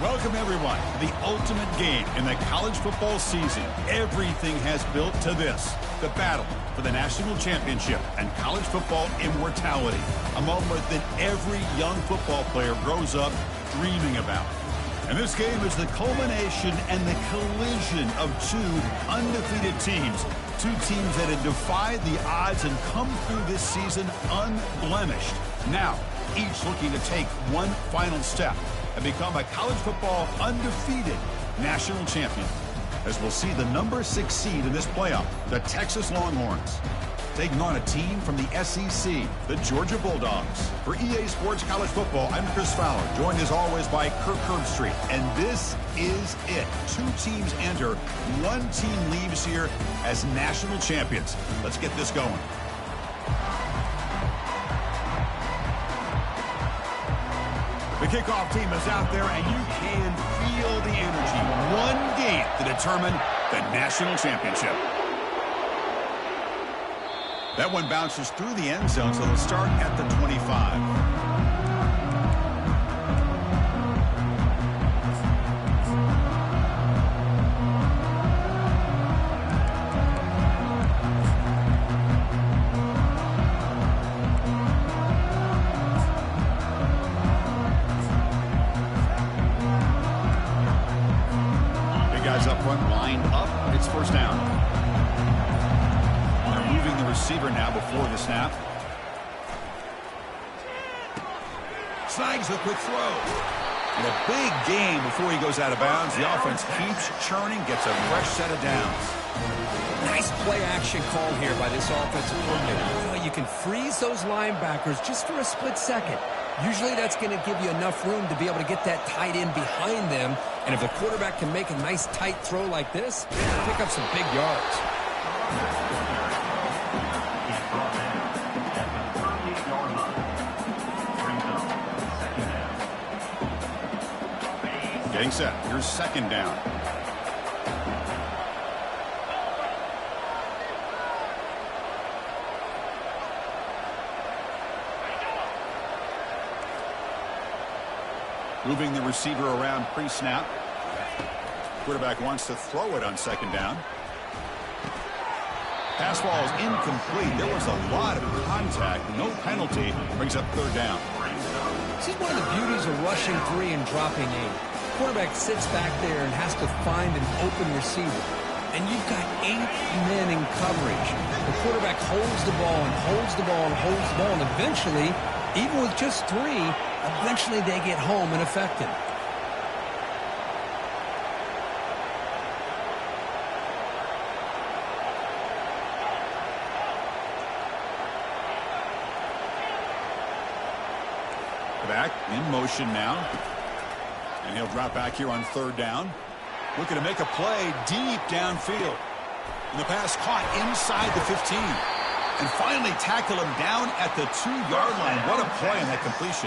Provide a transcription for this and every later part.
Welcome, everyone, to the ultimate game in the college football season. Everything has built to this, the battle for the national championship and college football immortality, a moment that every young football player grows up dreaming about. And this game is the culmination and the collision of two undefeated teams, two teams that had defied the odds and come through this season unblemished. Now, each looking to take one final step and become a college football undefeated national champion, as we'll see the number 6 seed in this playoff, the Texas Longhorns, taking on a team from the SEC, the Georgia Bulldogs. For EA Sports College Football, I'm Chris Fowler, joined as always by Kirk Herbstreit. And this is it. 2 teams enter, 1 team leaves here as national champions. Let's get this going. The kickoff team is out there, and you can feel the energy. One game to determine the national championship. That one bounces through the end zone, so they'll start at the 25. Up front, lined up. It's first down. They're moving the receiver now before the snap. Snags the quick throw. And a big game before he goes out of bounds. The offense keeps churning, gets a fresh set of downs. Nice play action call here by this offensive coordinator. You can freeze those linebackers just for a split second. Usually that's going to give you enough room to be able to get that tight end behind them. And if the quarterback can make a nice tight throw like this, pick up some big yards. Getting set. Here's second down. Moving the receiver around pre-snap. Quarterback wants to throw it on second down. Pass ball is incomplete. There was a lot of contact. No penalty. Brings up third down. This is one of the beauties of rushing 3 and dropping 8. Quarterback sits back there and has to find an open receiver. And you've got 8 men in coverage. The quarterback holds the ball and holds the ball and holds the ball. And eventually, even with just 3, eventually they get home and affect him. Back in motion now. And he'll drop back here on third down. Looking to make a play deep downfield. And the pass caught inside the 15. And finally tackle him down at the 2-yard line. What a play on that completion.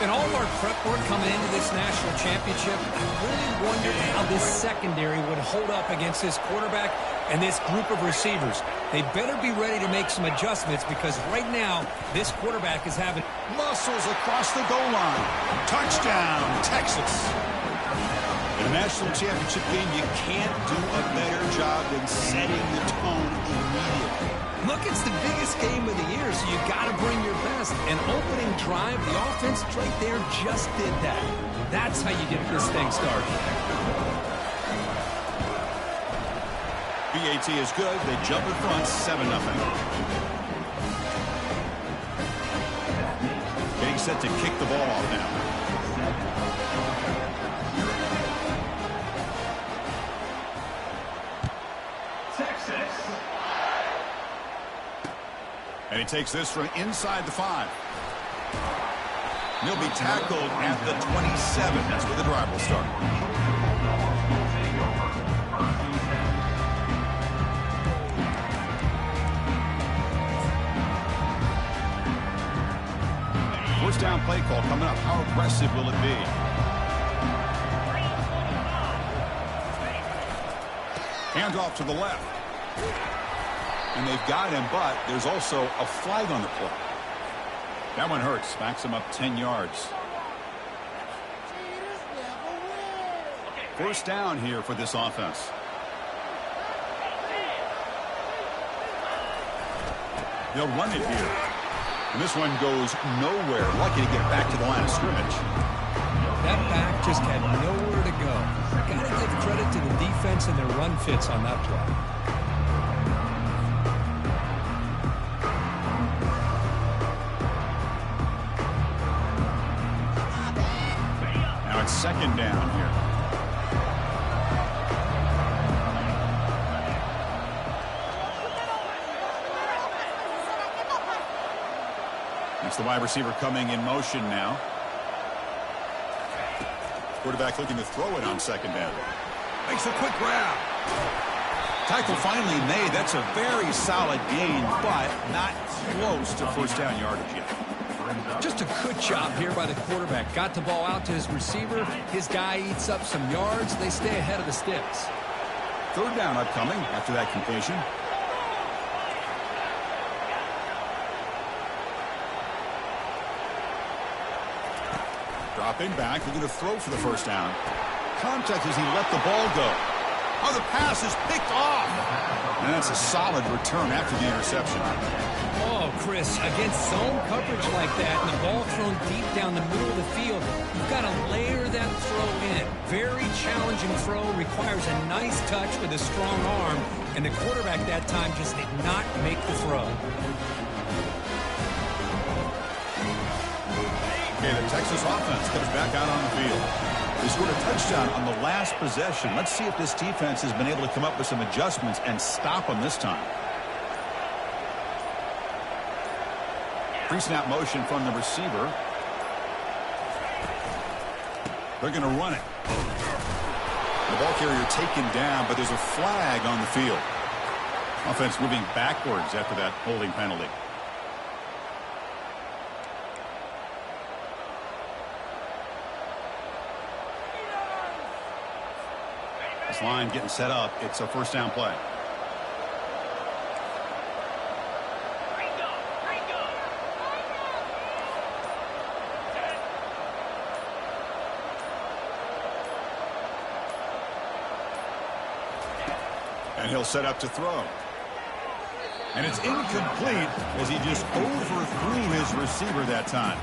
In all of our prep work coming into this national championship, I really wondered how this secondary would hold up against this quarterback and this group of receivers. They better be ready to make some adjustments because right now, this quarterback is having muscles across the goal line. Touchdown, Texas. In a national championship game, you can't do a better job than setting the tone immediately. Look, it's the biggest game of the year, so you got to bring your best. An opening drive, the offense right there just did that. That's how you get this thing started. BAT is good. They jump in front, 7-0. Getting set to kick the ball off now. And he takes this from inside the 5. He'll be tackled at the 27. That's where the drive will start. First down play call coming up. How aggressive will it be? Handoff to the left. And they've got him, but there's also a flag on the play. That one hurts. Backs him up 10 yards. first down here for this offense. They'll run it here. And this one goes nowhere. Lucky to get back to the line of scrimmage. That back just had nowhere to go. Got to give credit to the defense and their run fits on that play. Now it's second down here. It's the wide receiver coming in motion now. Quarterback looking to throw it on second down. Makes a quick grab. Tackle finally made. That's a very solid gain, but not close to first down yardage yet. Just a good job here by the quarterback. Got the ball out to his receiver. His guy eats up some yards. They stay ahead of the sticks. Third down upcoming after that completion. Dropping back, looking to throw for the first down. Contact as he let the ball go. Oh, the pass is picked off. And that's a solid return after the interception. Oh, Chris, against zone coverage like that and the ball thrown deep down the middle of the field, you've got to layer that throw in. Very challenging throw, requires a nice touch with a strong arm, and the quarterback that time just did not make the throw. Okay, the Texas offense comes back out on the field. They scored a touchdown on the last possession. Let's see if this defense has been able to come up with some adjustments and stop them this time. Pre-snap motion from the receiver. They're going to run it. The ball carrier taken down, but there's a flag on the field. Offense moving backwards after that holding penalty. This line getting set up. It's a first down play. And he'll set up to throw. And it's incomplete as he just overthrew his receiver that time.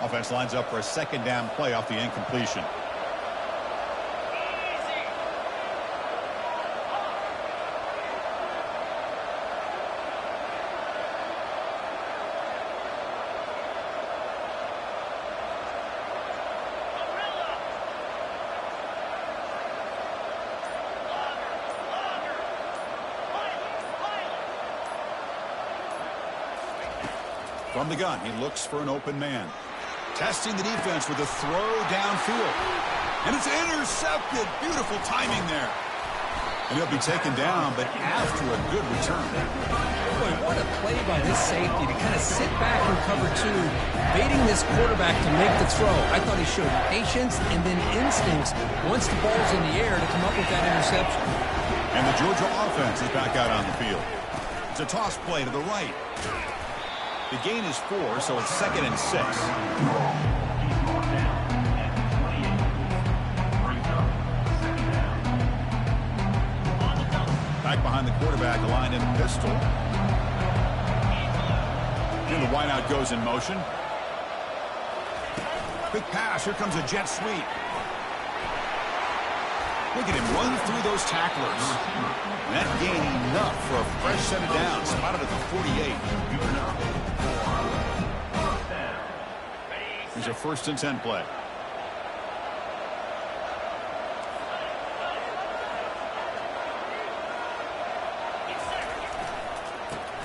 Offense lines up for a second down play off the incompletion. From the gun, he looks for an open man. Testing the defense with a throw downfield. And it's intercepted. Beautiful timing there. And he'll be taken down, but after a good return. Boy, what a play by this safety to kind of sit back in cover two, baiting this quarterback to make the throw. I thought he showed patience and then instincts once the ball's in the air to come up with that interception. And the Georgia offense is back out on the field. It's a toss play to the right. The gain is 4, so it's 2nd and 6. Back behind the quarterback, aligned in the pistol. And the wideout goes in motion. Quick pass. Here comes a jet sweep. Look at him run through those tacklers. And that gain enough for a fresh set of downs. Spotted at the 48. Here's a 1st and 10 play.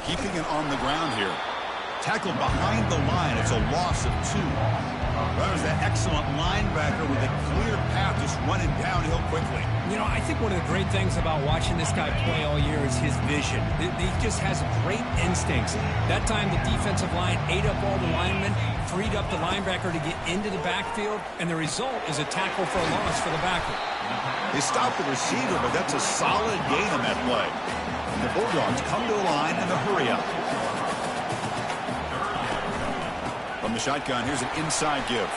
Keeping it on the ground here. Tackled behind the line. It's a loss of 2. That was that excellent linebacker with a clear path just running downhill quickly. You know, I think one of the great things about watching this guy play all year is his vision. He just has great instincts. That time the defensive line ate up all the linemen, freed up the linebacker to get into the backfield, and the result is a tackle for a loss for the backer. They stopped the receiver, but that's a solid gain on that play. The Bulldogs come to the line in the hurry up. From the shotgun, here's an inside give.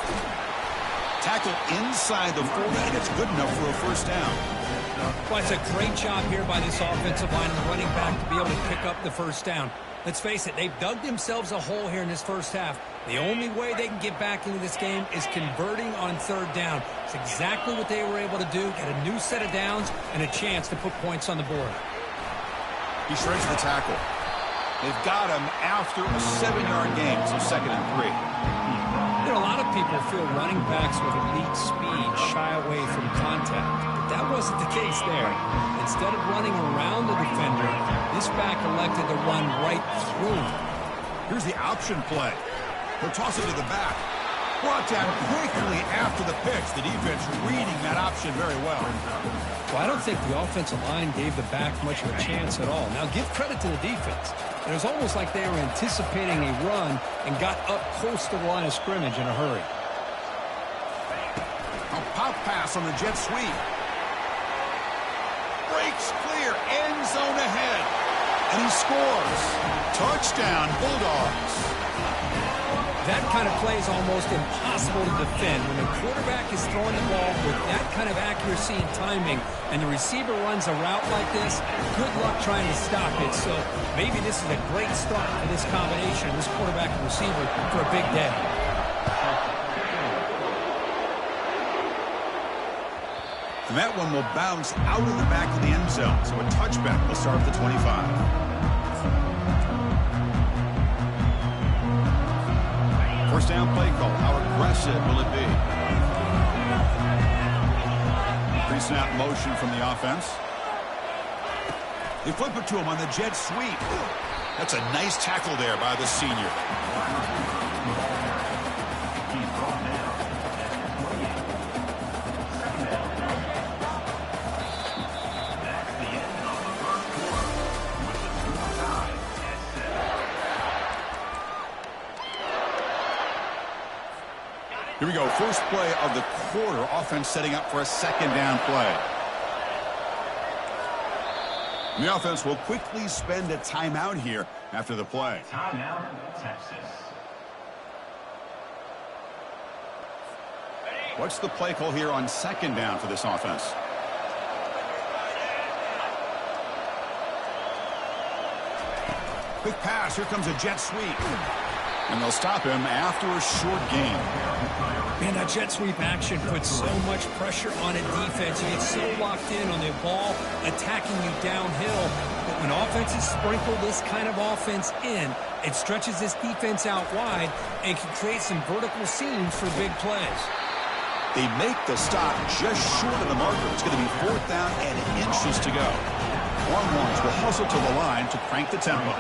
Tackle inside the 40, and it's good enough for a first down. Well, it's a great job here by this offensive line and the running back to be able to pick up the first down. Let's face it, they've dug themselves a hole here in this first half. The only way they can get back into this game is converting on third down. It's exactly what they were able to do, get a new set of downs and a chance to put points on the board. He shreds the tackle. They've got him after a 7-yard gain, so 2nd and 3. You know, a lot of people feel running backs with elite speed shy away from contact. But that wasn't the case there. Instead of running around the defender, this back elected to run right through him. Here's the option play. He'll toss it to the back. Brought down quickly after the pitch. The defense reading that option very well. Well, I don't think the offensive line gave the back much of a chance at all. Now, give credit to the defense. It was almost like they were anticipating a run and got up close to the line of scrimmage in a hurry. A pop pass on the jet sweep. Breaks clear. End zone ahead. And he scores. Touchdown, Bulldogs. That kind of play is almost impossible to defend. When the quarterback is throwing the ball with that kind of accuracy and timing, and the receiver runs a route like this, good luck trying to stop it. So maybe this is a great start for this combination, this quarterback and receiver, for a big day. And that one will bounce out of the back of the end zone. So a touchback will start at the 25. First down play call. How aggressive will it be? Pre-snap motion from the offense. They flip it to him on the jet sweep. That's a nice tackle there by the senior. Here we go. First play of the quarter. Offense setting up for a 2nd down play. The offense will quickly spend a timeout here after the play. Timeout, Texas. What's the play call here on 2nd down for this offense? Quick pass. Here comes a jet sweep. And they'll stop him after a short gain. Man, that jet sweep action puts so much pressure on a defense. You get so locked in on the ball attacking you downhill. But when offenses sprinkle this kind of offense in, it stretches this defense out wide and can create some vertical seams for big plays. They make the stop just short of the marker. It's going to be 4th down and inches to go. Longhorns will hustle to the line to crank the tempo.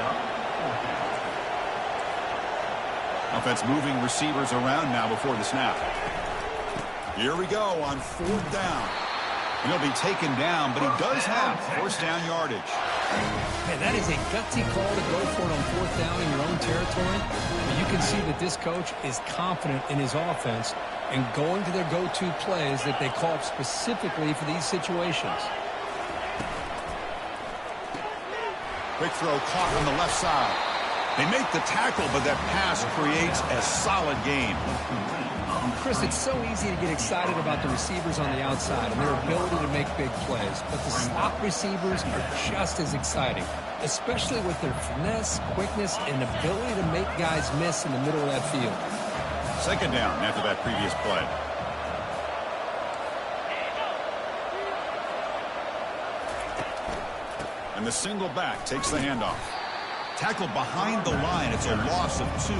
Offense moving receivers around now before the snap. Here we go on 4th down. And he'll be taken down, but he does have first down yardage. Man, that is a gutsy call to go for it on 4th down in your own territory. But you can see that this coach is confident in his offense and going to their go-to plays that they call up specifically for these situations. Quick throw caught on the left side. They make the tackle, but that pass creates a solid gain. Chris, it's so easy to get excited about the receivers on the outside and their ability to make big plays, but the slot receivers are just as exciting, especially with their finesse, quickness, and ability to make guys miss in the middle of that field. 2nd down after that previous play. And the single back takes the handoff. Tackled behind the line. It's a loss of 2.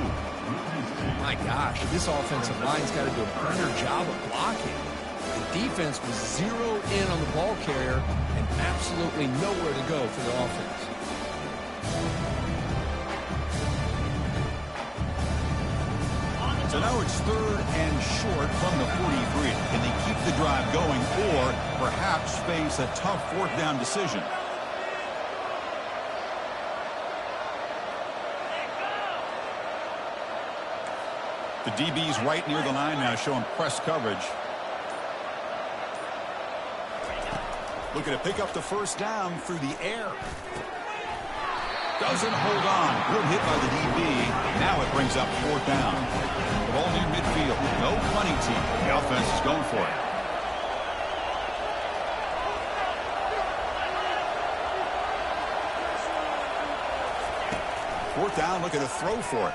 My gosh, this offensive line's got to do a better job of blocking. The defense was zeroed in on the ball carrier and absolutely nowhere to go for the offense. So now it's 3rd and short from the 43. Can they keep the drive going or perhaps face a tough 4th down decision? The DB's right near the line now, showing press coverage. Looking to pick up the first down through the air. Doesn't hold on. Good hit by the DB. Now it brings up 4th down. The ball near midfield. No punting team. The offense is going for it. 4th down, looking to throw for it.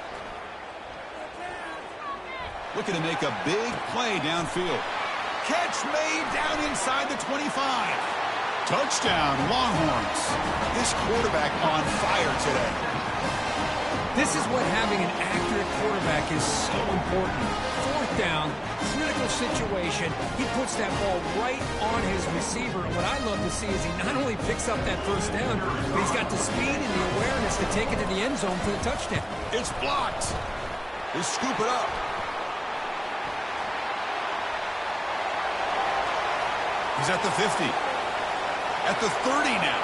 Looking to make a big play downfield. Catch made down inside the 25. Touchdown, Longhorns. This quarterback on fire today. This is what having an accurate quarterback is so important. 4th down, critical situation. He puts that ball right on his receiver. And what I love to see is he not only picks up that 1st down, but he's got the speed and the awareness to take it to the end zone for the touchdown. It's blocked. They scoop it up. He's at the 50. At the 30 now.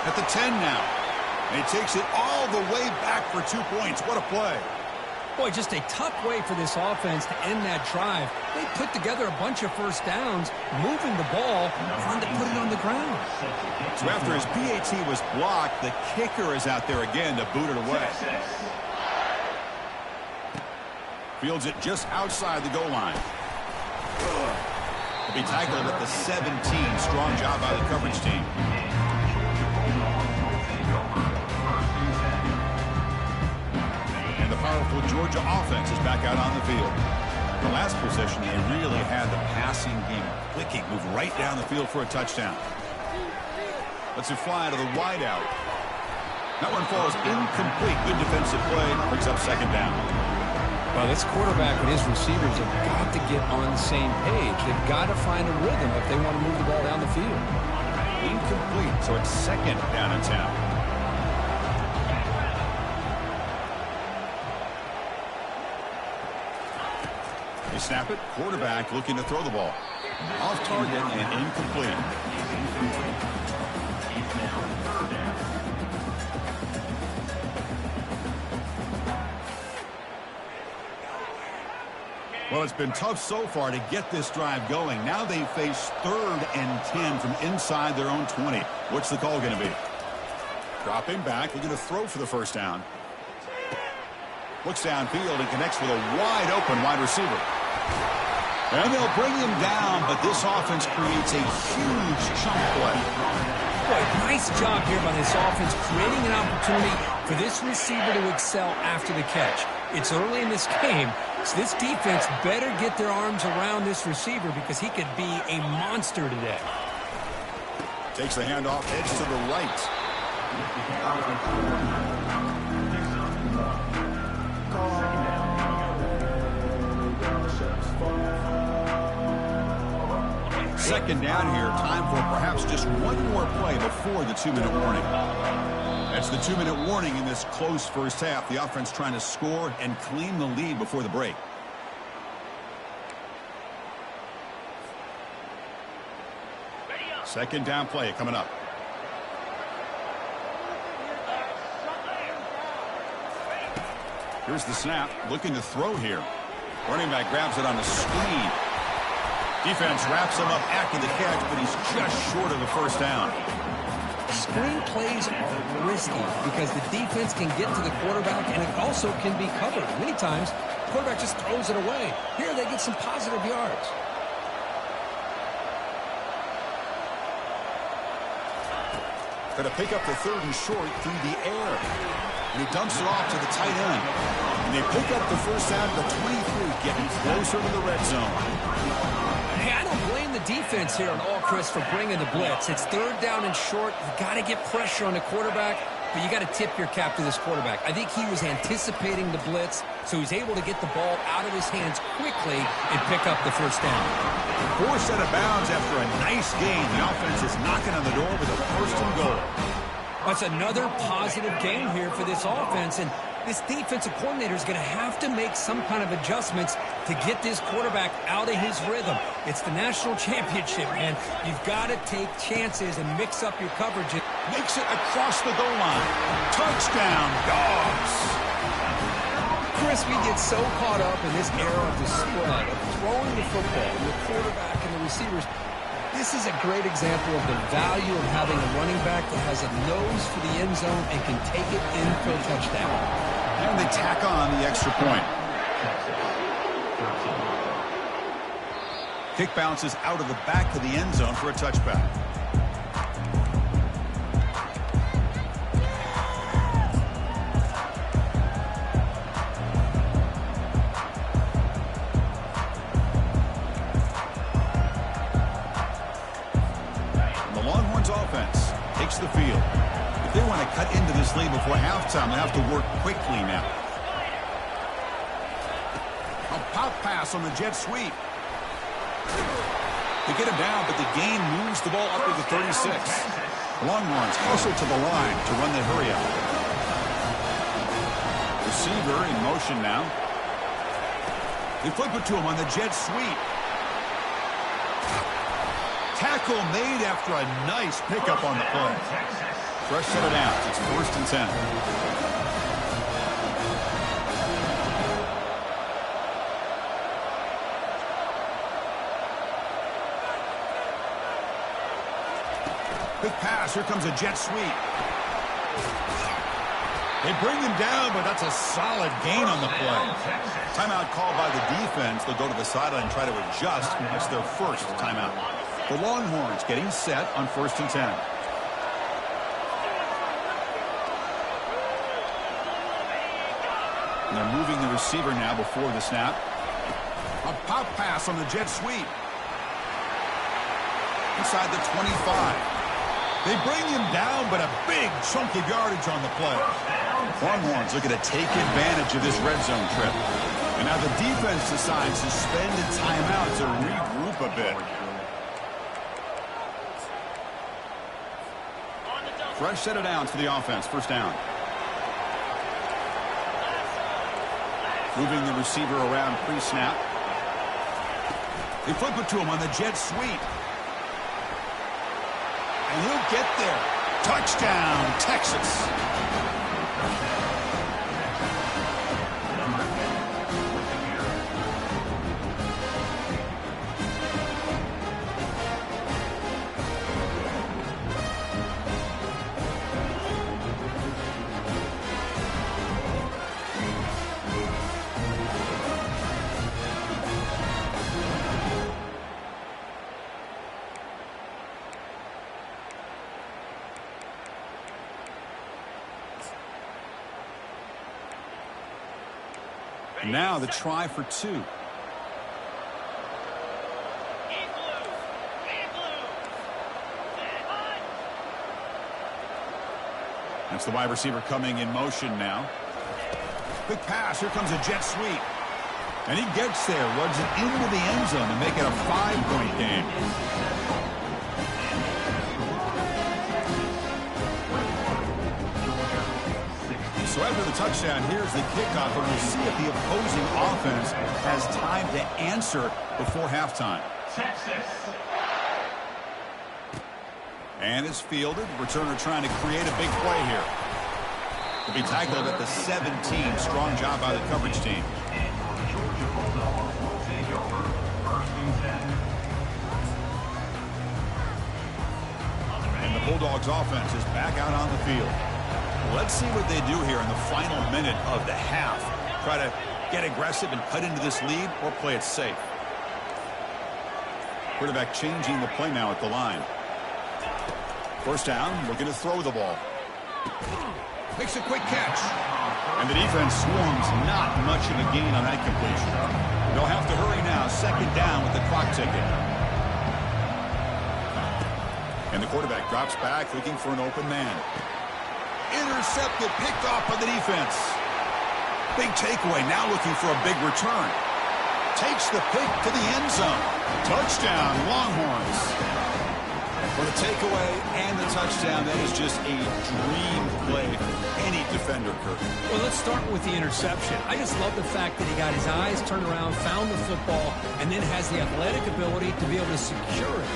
At the 10 now. And he takes it all the way back for 2 points. What a play. Boy, just a tough way for this offense to end that drive. They put together a bunch of 1st downs, moving the ball, and then to put it on the ground. So after his PAT was blocked, the kicker is out there again to boot it away. Fields it just outside the goal line. He'll be tackled at the 17. Strong job by the coverage team. And the powerful Georgia offense is back out on the field. The last possession, they really had the passing game clicking. Move right down the field for a touchdown. Lets it fly to the wideout. That one falls incomplete. Good defensive play. Brings up 2nd down. Well, this quarterback and his receivers have got to get on the same page. They've got to find a rhythm if they want to move the ball down the field. Incomplete, so it's 2nd down in town. They snap it. Quarterback looking to throw the ball. Off target and incomplete. Well, it's been tough so far to get this drive going. Now they face 3rd and 10 from inside their own 20. What's the call going to be? Dropping back, looking to throw for the 1st down. Looks downfield and connects with a wide open wide receiver. And they'll bring him down, but this offense creates a huge chunk play. Boy, nice job here by this offense, creating an opportunity for this receiver to excel after the catch. It's early in this game, so this defense better get their arms around this receiver because he could be a monster today. Takes the handoff, edge to the right. Second down here, time for perhaps just one more play before the 2-minute warning. That's the 2-minute warning in this close first half. The offense trying to score and claim the lead before the break. Second down play coming up. Here's the snap, looking to throw here. Running back grabs it on the screen. Defense wraps him up after the catch, but he's just short of the 1st down. Screen plays are risky because the defense can get to the quarterback and it also can be covered. Many times, the quarterback just throws it away. Here they get some positive yards. Going to pick up the 3rd and short through the air. And he dumps it off to the tight end. And they pick up the 1st down to the 23, getting closer to the red zone. Hey, I don't blame the defense here at all, Chris, for bringing the blitz. It's 3rd down and short. You've got to get pressure on the quarterback, but you got to tip your cap to this quarterback. I think he was anticipating the blitz, so he's able to get the ball out of his hands quickly and pick up the 1st down. Forced out of bounds after a nice game. The offense is knocking on the door with a 1st and goal. That's another positive game here for this offense, and this defensive coordinator is going to have to make some kind of adjustments to get this quarterback out of his rhythm. It's the national championship, man. You've got to take chances and mix up your coverage. Makes it across the goal line. Touchdown, Dogs. Chris, we get so caught up in this era of the spread, of throwing the football, and the quarterback and the receivers. This is a great example of the value of having a running back that has a nose for the end zone and can take it in for a touchdown. And they tack on the extra point. Kick bounces out of the back of the end zone for a touchback. The Longhorns offense takes the field. If they want to cut into this lead before halftime, they have to work quickly now. A pop pass on the jet sweep. They get him down, but the gain moves the ball up to the 36. Longhorns hustle to the line to run the hurry up. Receiver in motion now. They flip it to him on the jet sweep. Tackle made after a nice pickup on the play. Fresh set of downs. It's 1st and 10. Quick pass. Here comes a jet sweep. They bring him down, but that's a solid gain on the play. Timeout called by the defense. They'll go to the sideline and try to adjust. That's their first timeout. The Longhorns getting set on 1st and 10. And they're moving the receiver now before the snap. A pop pass on the jet sweep. Inside the 25. They bring him down, but a big chunk of yardage on the play. Longhorns looking to take advantage of this red zone trip. And now the defense decides to spend a timeout to regroup a bit. Fresh set of downs for the offense. 1st down. Moving the receiver around pre-snap. They flip it to him on the jet sweep. And he'll get there. Touchdown, Texas. Now the try for 2. That's the wide receiver coming in motion now. Quick pass. Here comes a jet sweep. And he gets there, runs it into the end zone to make it a 5-point game. So after the touchdown, here's the kickoff, and we'll see if the opposing offense has time to answer before halftime. And it's fielded. Returner trying to create a big play here. To be tackled at the 17. Strong job by the coverage team. And the Bulldogs offense is back out on the field. Let's see what they do here in the final minute of the half. Try to get aggressive and cut into this lead or play it safe. Quarterback changing the play now at the line. 1st down, looking to throw the ball. Makes a quick catch. And the defense swarms, not much of a gain on that completion. They'll have to hurry now. 2nd down with the clock ticking. And the quarterback drops back looking for an open man. Intercepted, picked off by the defense. Big takeaway, now looking for a big return. Takes the pick to the end zone. Touchdown, Longhorns. For the takeaway and the touchdown, that is just a dream play for any defender, Kirk. Well, let's start with the interception. I just love the fact that he got his eyes turned around, found the football, and then has the athletic ability to be able to secure it.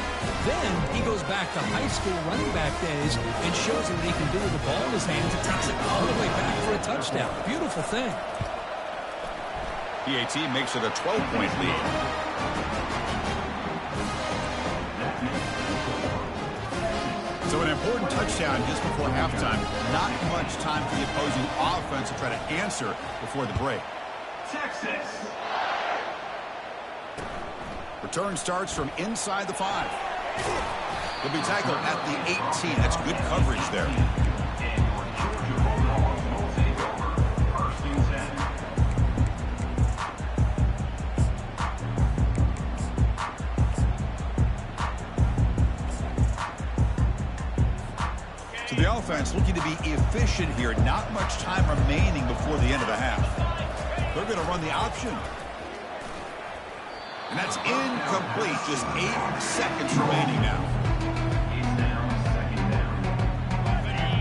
Then he goes back to high school running back days and shows him what he can do with the ball in his hands and takes it all the way back for a touchdown. Beautiful thing. PAT makes it a 12-point lead. So an important touchdown just before halftime. Not much time for the opposing offense to try to answer before the break. Texas. Return starts from inside the 5. He'll be tackled at the 18. That's good coverage there. So the offense looking to be efficient here. Not much time remaining before the end of the half. They're going to run the option. And that's incomplete. Just 8 seconds remaining now.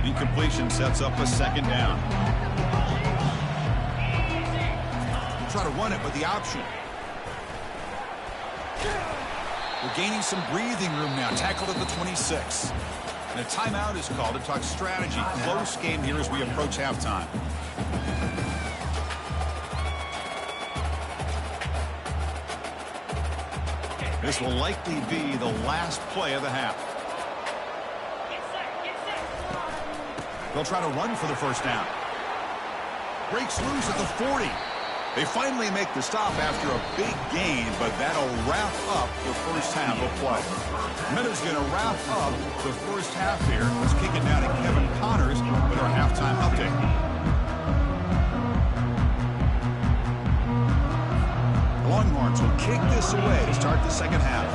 Incompletion sets up a second down. Try to run it with the option. We're gaining some breathing room now. Tackled at the 26. And a timeout is called to talk strategy. Close game here as we approach halftime. This will likely be the last play of the half. They'll try to run for the first down. Breaks loose at the 40. They finally make the stop after a big gain, but that'll wrap up the first half of play. Minutes going to wrap up the first half here. Let's kick it down to Kevin Connors with our halftime update. Longhorns will kick this away to start the second half.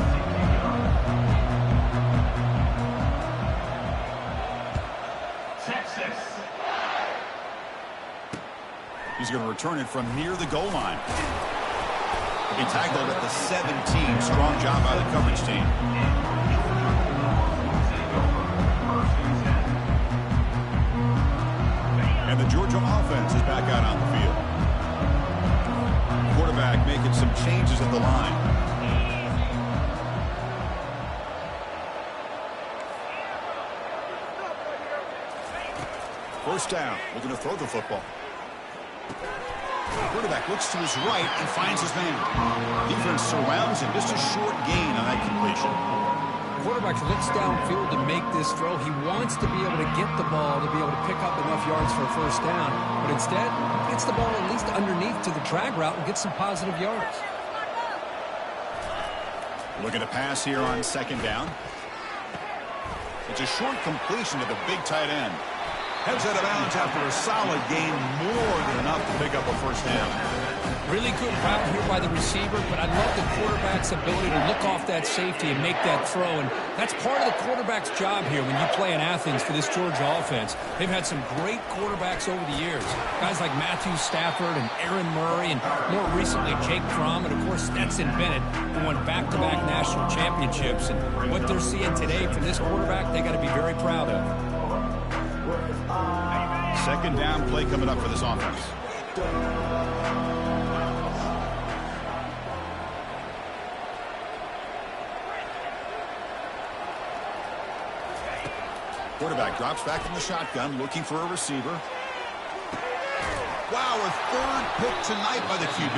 Texas. He's going to return it from near the goal line. He'll be tackled at the 17. Strong job by the coverage team. And the Georgia offense is back out on the field. Quarterback making some changes at the line. First down, looking to throw the football. Quarterback looks to his right and finds his man. Defense surrounds him. Just a short gain on that completion. Quarterback looks downfield to make this throw. He wants to be able to get the ball to be able to pick up enough yards for a first down. But instead, gets the ball at least underneath to the drag route and gets some positive yards. Looking to pass here on second down. It's a short completion to the big tight end. Heads out of bounds after a solid gain, more than enough to pick up a first down. Really good route here by the receiver, but I love the quarterback's ability to look off that safety and make that throw. And that's part of the quarterback's job here when you play in Athens for this Georgia offense. They've had some great quarterbacks over the years. Guys like Matthew Stafford and Aaron Murray and more recently Jake Fromm and, of course, Stetson Bennett, who won back-to-back national championships. And what they're seeing today from this quarterback, they got to be very proud of. Second down play coming up for this offense. Quarterback drops back in the shotgun, looking for a receiver. Wow, a third pick tonight by the QB.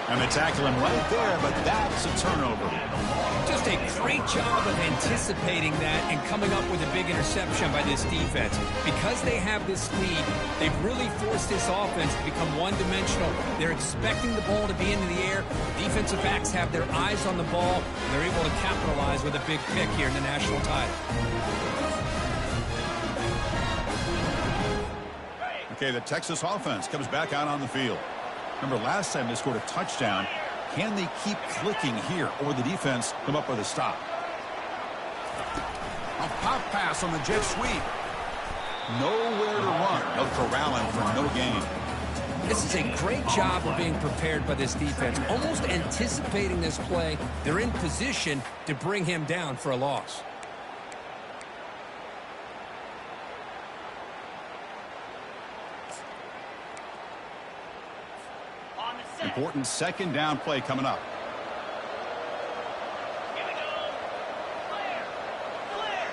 And they tackle him right there, but that's a turnover. Just a great job of anticipating that and coming up with a big interception by this defense. Because they have this lead, they've really forced this offense to become one-dimensional. They're expecting the ball to be into the air. Defensive backs have their eyes on the ball, and they're able to capitalize with a big pick here in the national title. Okay, the Texas offense comes back out on the field. Remember, last time they scored a touchdown. Can they keep clicking here, or the defense come up with a stop? A pop pass on the jet sweep. Nowhere to run. They'll corral him for no gain. This is a great job of being prepared by this defense. Almost anticipating this play, they're in position to bring him down for a loss. Important second down play coming up. Here we go. Clear. Clear.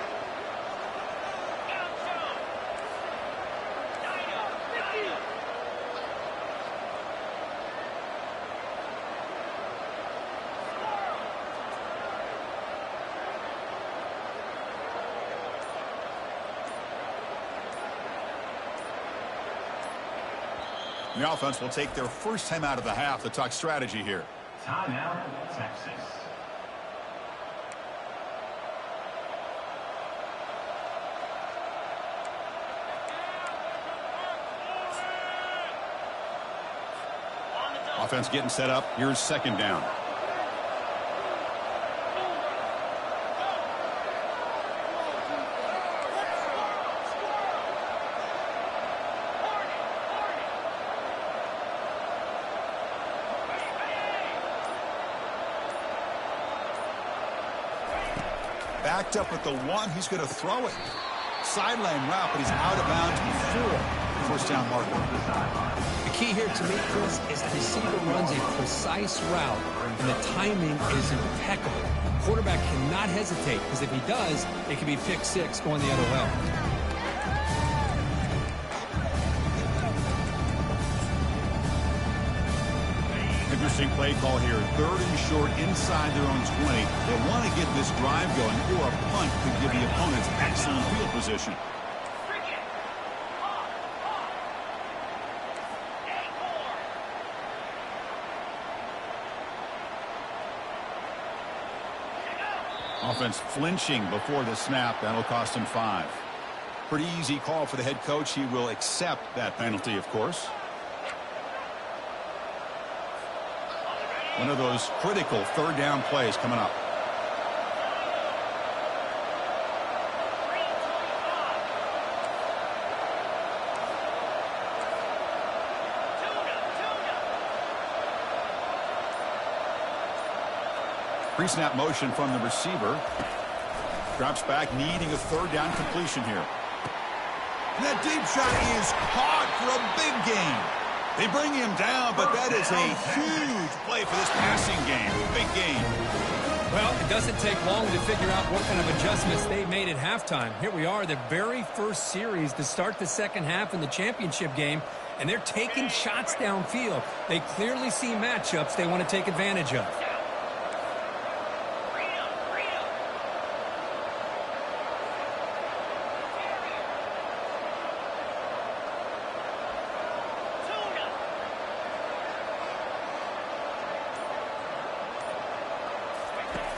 The offense will take their first time out of the half to talk strategy here. Timeout, Texas. Offense getting set up. Here's second down. Backed up at the 1. He's going to throw it. Sideline route, but he's out of bounds before the first down marker. The key here to me, Chris, is the receiver runs a precise route, and the timing is impeccable. Quarterback cannot hesitate, because if he does, it could be pick 6 going the other way. Interesting play call here. 3rd and short inside their own 20. They want to get this drive going, or a punt could give the opponents excellent field position. Offense flinching before the snap. That'll cost him 5. Pretty easy call for the head coach. He will accept that penalty, of course. One of those critical 3rd down plays coming up. Pre-snap motion from the receiver. Drops back, needing a 3rd down completion here. And that deep shot is caught for a big gain. They bring him down, but that is a huge play for this passing game. Big gain. Well, it doesn't take long to figure out what kind of adjustments they made at halftime. Here we are, the very first series to start the second half in the championship game, and they're taking shots downfield. They clearly see matchups they want to take advantage of.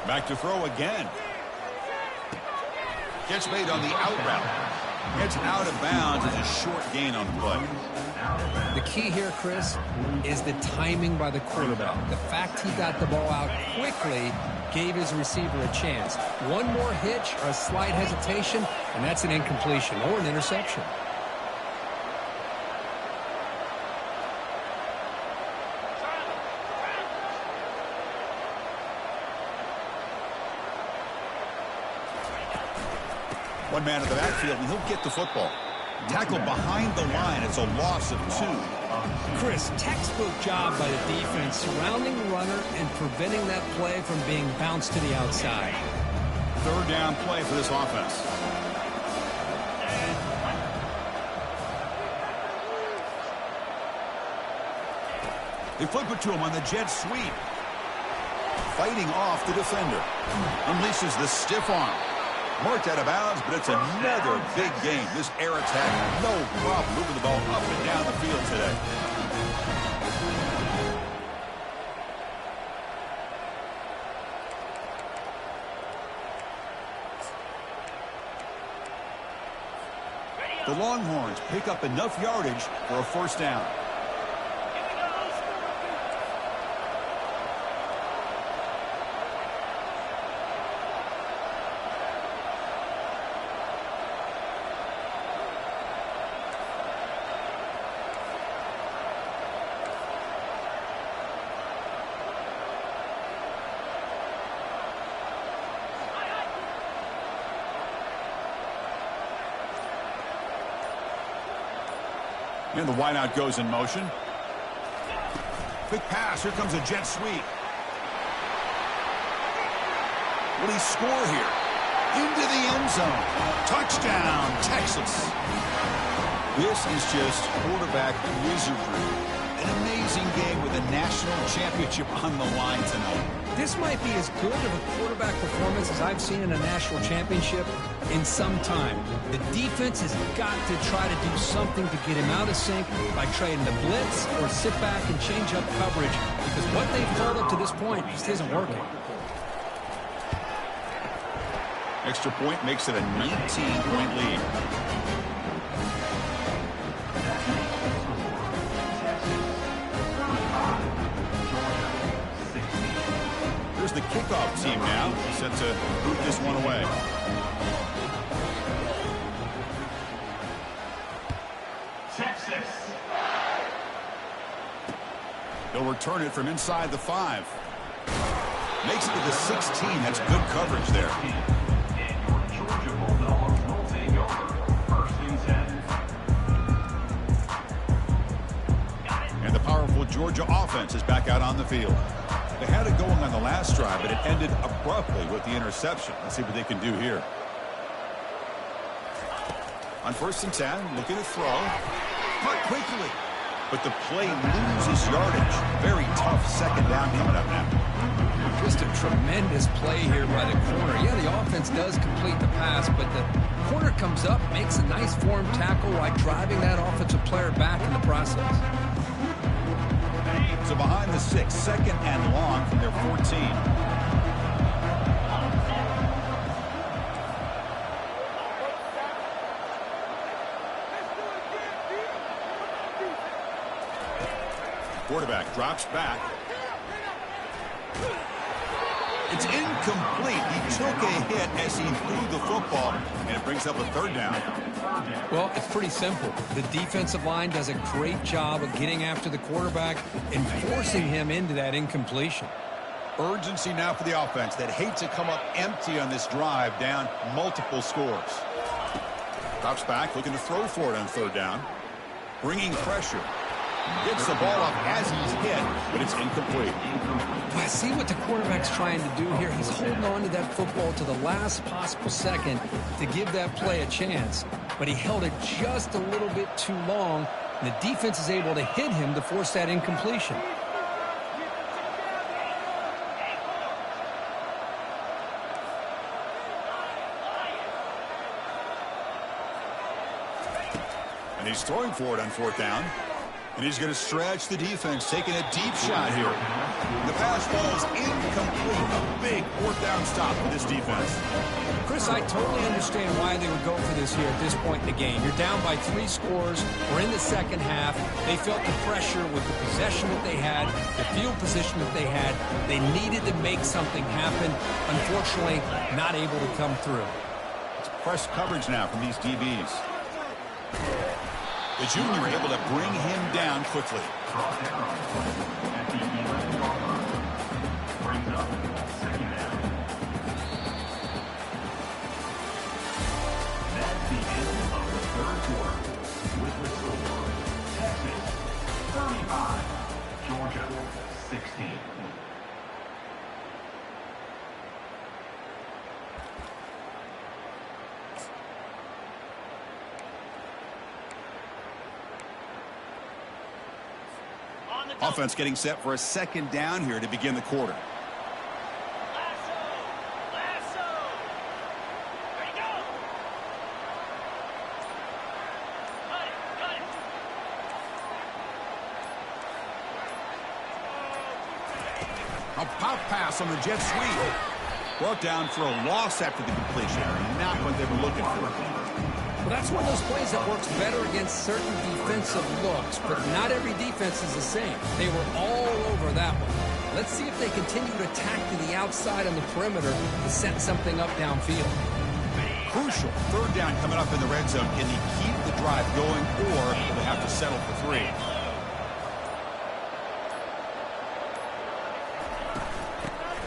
Back to throw again. Catch made on the out route. Gets out of bounds. It's a short gain on the play. The key here, Chris, is the timing by the quarterback. The fact he got the ball out quickly gave his receiver a chance. One more hitch or a slight hesitation, and that's an incompletion or an interception. One man in the backfield, and he'll get the football. Tackled behind the line. It's a loss of 2. Chris, textbook job by the defense surrounding the runner and preventing that play from being bounced to the outside. 3rd down play for this offense. They flip it to him on the jet sweep. Fighting off the defender. Unleashes the stiff arm. Marked out of bounds, but it's another big game. This air attack, no problem moving the ball up and down the field today. The Longhorns pick up enough yardage for a 1st down. And the wideout goes in motion. Quick pass. Here comes a jet sweep. Will he score here? Into the end zone. Touchdown, Texas. This is just quarterback wizardry. An amazing game with a national championship on the line tonight. This might be as good of a quarterback performance as I've seen in a national championship in some time. The defense has got to try to do something to get him out of sync by trading the blitz or sit back and change up coverage, because what they've called up to this point just isn't working. Extra point makes it a 19-point lead. Here's the kickoff team now, set to boot this one away. Texas. They'll return it from inside the 5. Makes it to the 16. That's good coverage there. And the powerful Georgia offense is back out on the field. They had it going on the last drive, but it ended abruptly with the interception. Let's see what they can do here. On 1st and 10, looking to throw. Caught quickly. But the play loses yardage. Very tough second down coming up now. Just a tremendous play here by the corner. Yeah, the offense does complete the pass, but the corner comes up, makes a nice form tackle while driving that offensive player back in the process. So behind the 6, 2nd and long from their 14. Quarterback drops back. It's incomplete. He took a hit as he threw the football, and it brings up a 3rd down. Well, it's pretty simple. The defensive line does a great job of getting after the quarterback and forcing him into that incompletion. Urgency now for the offense that hate to come up empty on this drive, down multiple scores. Drops back, looking to throw for it on 3rd down. Bringing pressure. Gets the ball up as he's hit, but it's incomplete. I see what the quarterback's trying to do here. He's holding on to that football to the last possible second to give that play a chance, but he held it just a little bit too long, and the defense is able to hit him to force that incompletion. And he's throwing for it on 4th down. And he's going to stretch the defense, taking a deep shot here. The pass falls incomplete. A big 4th down stop for this defense. Chris, I totally understand why they would go for this here at this point in the game. You're down by 3 scores. We're in the second half. They felt the pressure with the possession that they had, the field position that they had. They needed to make something happen. Unfortunately, not able to come through. It's press coverage now from these DBs. The junior able to bring him down quickly. That's the end of the 3rd quarter. With the score, Texas 35, Georgia 16. Offense getting set for a 2nd down here to begin the quarter. Lasso. Ready, go. Cut it. A pop pass on the jet sweep. Brought down for a loss after the completion. Not what they were looking for. Well, that's one of those plays that works better against certain defensive looks, but not every defense is the same. They were all over that one. Let's see if they continue to attack to the outside on the perimeter to set something up downfield. Crucial 3rd down coming up in the red zone. Can he keep the drive going, or will they have to settle for 3?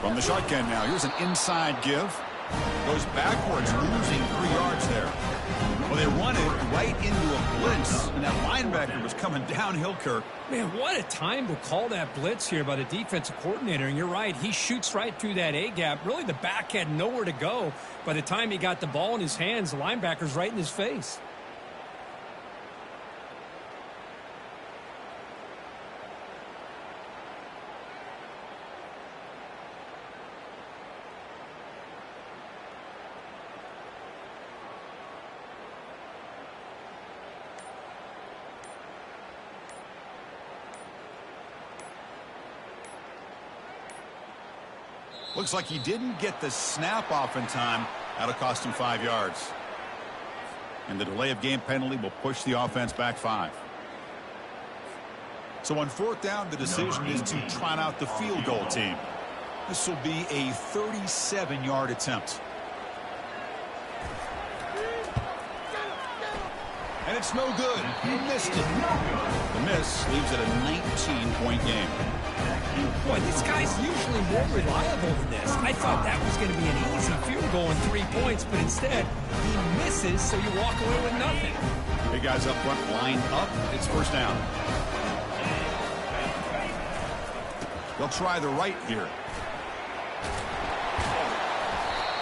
From the shotgun now, here's an inside give. Goes backwards, losing 3 yards there. Well, they run it right into a blitz, and that linebacker was coming downhill, Kirk. Man, what a time to call that blitz here by the defensive coordinator. And you're right, he shoots right through that A-gap. Really, the back had nowhere to go. By the time he got the ball in his hands, the linebacker's right in his face. Looks like he didn't get the snap off in time. That'll cost him 5 yards. And the delay of game penalty will push the offense back 5. So on 4th down, the decision is to trot out the field goal team. This will be a 37-yard attempt. And it's no good. He missed it. The miss leaves it a 19-point game. Boy, this guy's usually more reliable than this. I thought that was going to be an easy field goal and 3 points, but instead, he misses, so you walk away with nothing. Big guys up front lined up. It's 1st down. They'll try the right here.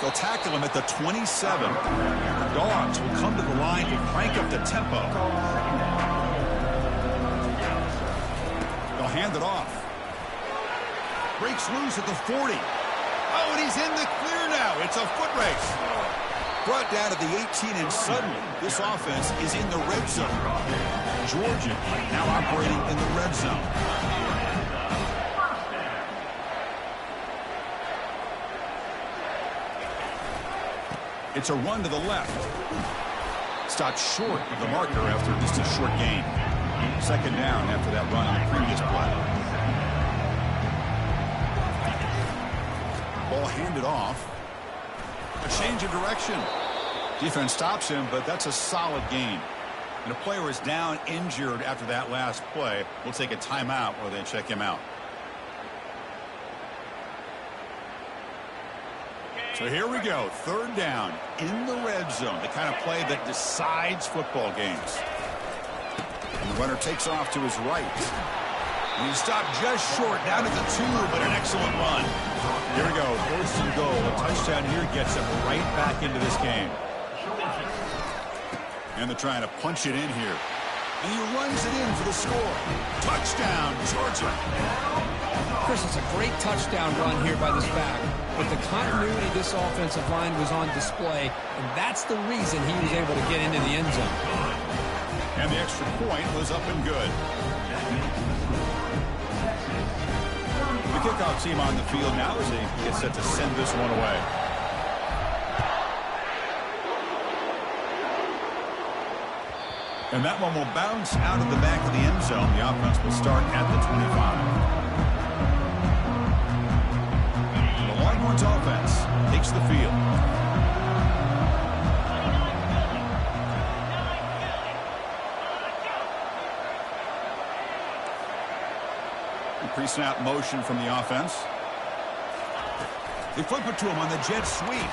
They'll tackle him at the 27. The Dogs will come to the line to crank up the tempo. They'll hand it off. Breaks loose at the 40. Oh, and he's in the clear now. It's a foot race. Brought down to the 18, and suddenly this offense is in the red zone. Georgia now operating in the red zone. It's a run to the left. Stopped short of the marker after just a short gain. 2nd down after that run on the previous play. Ball handed off. A change of direction. Defense stops him, but that's a solid gain. And a player is down injured after that last play. We'll take a timeout while they check him out. So here we go, 3rd down in the red zone, the kind of play that decides football games. And the runner takes off to his right. And he stopped just short, down to the 2, but an excellent run. Here we go, 4th and goal. A touchdown here gets him right back into this game. And they're trying to punch it in here. And he runs it in for the score. Touchdown, Georgia. Chris, it's a great touchdown run here by this back. But the continuity of this offensive line was on display, and that's the reason he was able to get into the end zone. And the extra point was up and good. The kickoff team on the field now as they get set to send this one away. And that one will bounce out of the back of the end zone. The offense will start at the 25. Longhorns offense takes the field. Pre-snap motion from the offense. They flip it to him on the jet sweep.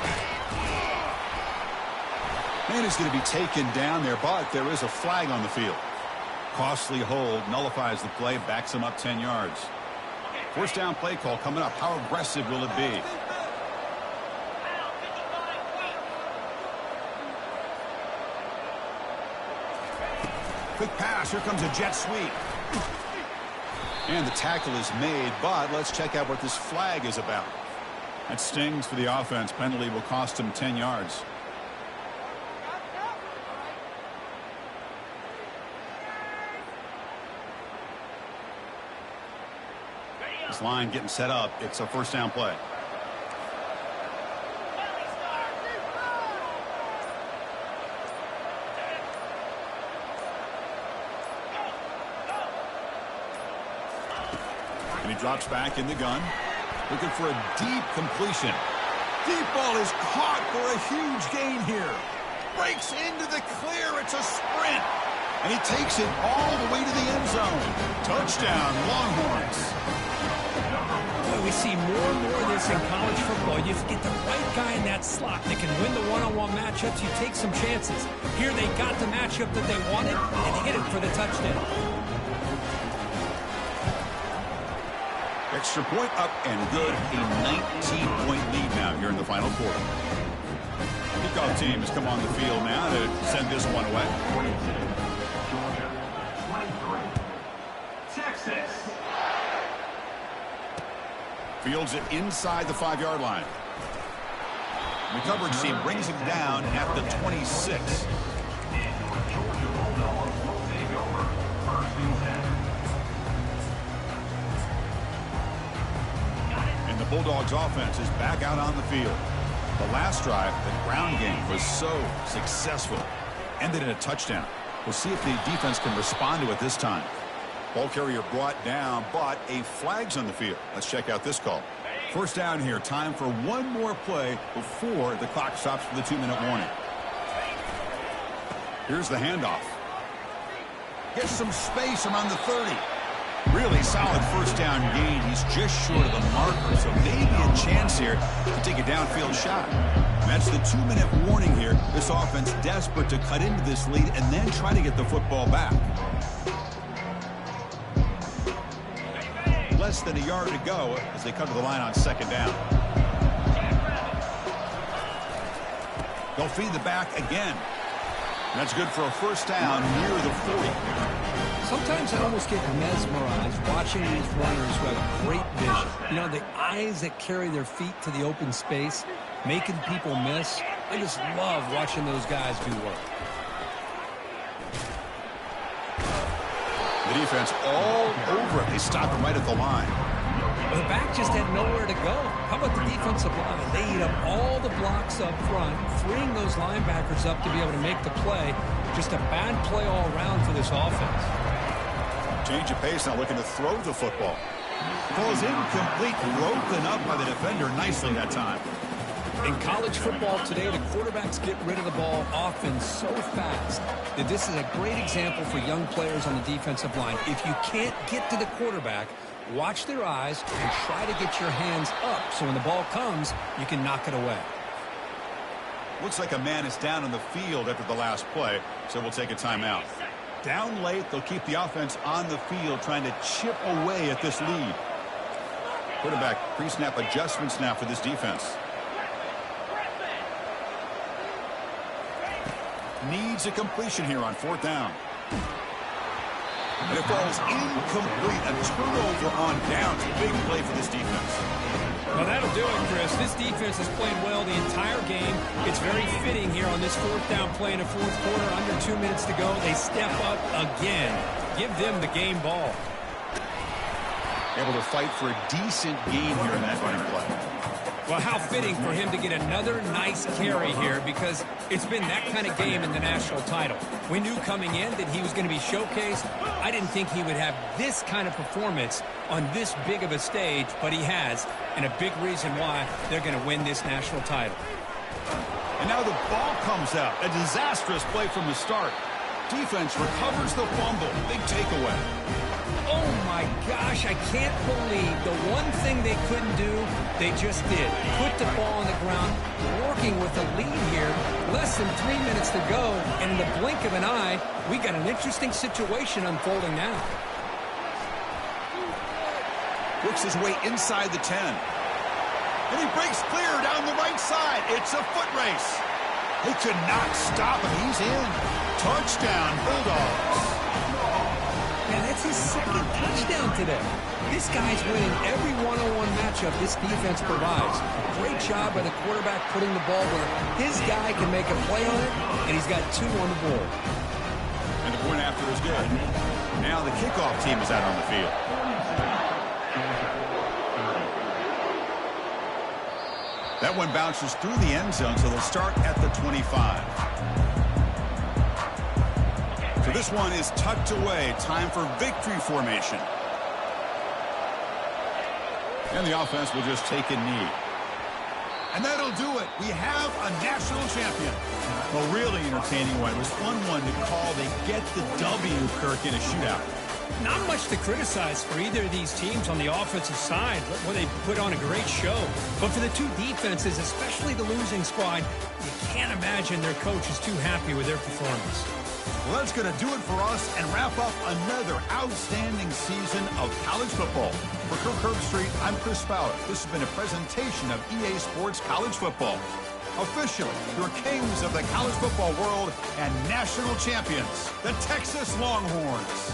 Man is going to be taken down there, but there is a flag on the field. Costly hold nullifies the play, backs him up 10 yards. 1st down play call coming up. How aggressive will it be? Quick pass. Here comes a jet sweep. And the tackle is made, but let's check out what this flag is about. That stings for the offense. Penalty will cost him 10 yards. This line getting set up. It's a 1st down play. And he drops back in the gun, looking for a deep completion. Deep ball is caught for a huge gain here. Breaks into the clear. It's a sprint. And he takes it all the way to the end zone. Touchdown, Longhorns. Boy, we see more and more of this in college football. You get the right guy in that slot that can win the one-on-one matchups. You take some chances. Here they got the matchup that they wanted, and they hit it for the touchdown. Extra point up and good. A 19-point lead now here in the final quarter. Kickoff team has come on the field now to send this one away. Georgia, 23. Texas. Fields it inside the 5-yard line. The coverage team brings him down at the 26. And the Bulldogs offense is back out on the field. The last drive, the ground game, was so successful. Ended in a touchdown. We'll see if the defense can respond to it this time. Ball carrier brought down, but a flag's on the field. Let's check out this call. First down here. Time for one more play before the clock stops for the 2-minute warning. Here's the handoff. Gets some space around the 30. Really solid first down gain. He's just short of the marker, so maybe a chance here to take a downfield shot. And that's the 2-minute warning here. This offense desperate to cut into this lead and then try to get the football back. Less than a yard to go as they come to the line on second down. They'll feed the back again. And that's good for a first down near the 40. Sometimes I almost get mesmerized watching these runners who have great vision. You know, the eyes that carry their feet to the open space, making people miss. I just love watching those guys do work. The defense all over it. They stop him right at the line. Well, the back just had nowhere to go. How about the defensive line? They eat up all the blocks up front, freeing those linebackers up to be able to make the play. Just a bad play all around for this offense. Change of pace now, looking to throw the football. Falls incomplete, broken up by the defender nicely that time. In college football today, the quarterbacks get rid of the ball often so fast that this is a great example for young players on the defensive line. If you can't get to the quarterback, watch their eyes and try to get your hands up so when the ball comes, you can knock it away. Looks like a man is down on the field after the last play, so we'll take a timeout. Down late, they'll keep the offense on the field trying to chip away at this lead. Quarterback pre-snap adjustments now for this defense. Needs a completion here on fourth down. And it falls incomplete. A turnover on downs. Big play for this defense. Well, that'll do it, Chris. This defense has played well the entire game. It's very fitting here on this fourth down play in the fourth quarter. Under 2 minutes to go. They step up again. Give them the game ball. Able to fight for a decent gain here in that running play. Well, how fitting for him to get another nice carry here because it's been that kind of game in the national title. We knew coming in that he was going to be showcased. I didn't think he would have this kind of performance on this big of a stage, but he has, and a big reason why they're going to win this national title. And now the ball comes out. A disastrous play from the start. Defense recovers the fumble. Big takeaway. Oh, my gosh, I can't believe the one thing they couldn't do, they just did. Put the ball on the ground, working with a lead here. Less than 3 minutes to go, and in the blink of an eye, we got an interesting situation unfolding now. Works his way inside the 10. And he breaks clear down the right side. It's a foot race. They could not stop him. He's in. Touchdown, Bulldogs. Man, that's his second touchdown today. This guy's winning every one-on-one matchup this defense provides. Great job by the quarterback putting the ball where his guy can make a play on it, and he's got 2 on the board. And the point after is good. Now the kickoff team is out on the field. That one bounces through the end zone, so they'll start at the 25. So this one is tucked away. Time for victory formation. And the offense will just take a knee. And that'll do it. We have a national champion. A really entertaining one. It was fun one to call. They get the W, Kirk, in a shootout. Not much to criticize for either of these teams on the offensive side. Well, they put on a great show. But for the two defenses, especially the losing squad, you can't imagine their coach is too happy with their performance. Well, that's going to do it for us and wrap up another outstanding season of college football. For Kirk Herbstreit, I'm Chris Fowler. This has been a presentation of EA Sports College Football. Officially, your kings of the college football world and national champions, the Texas Longhorns.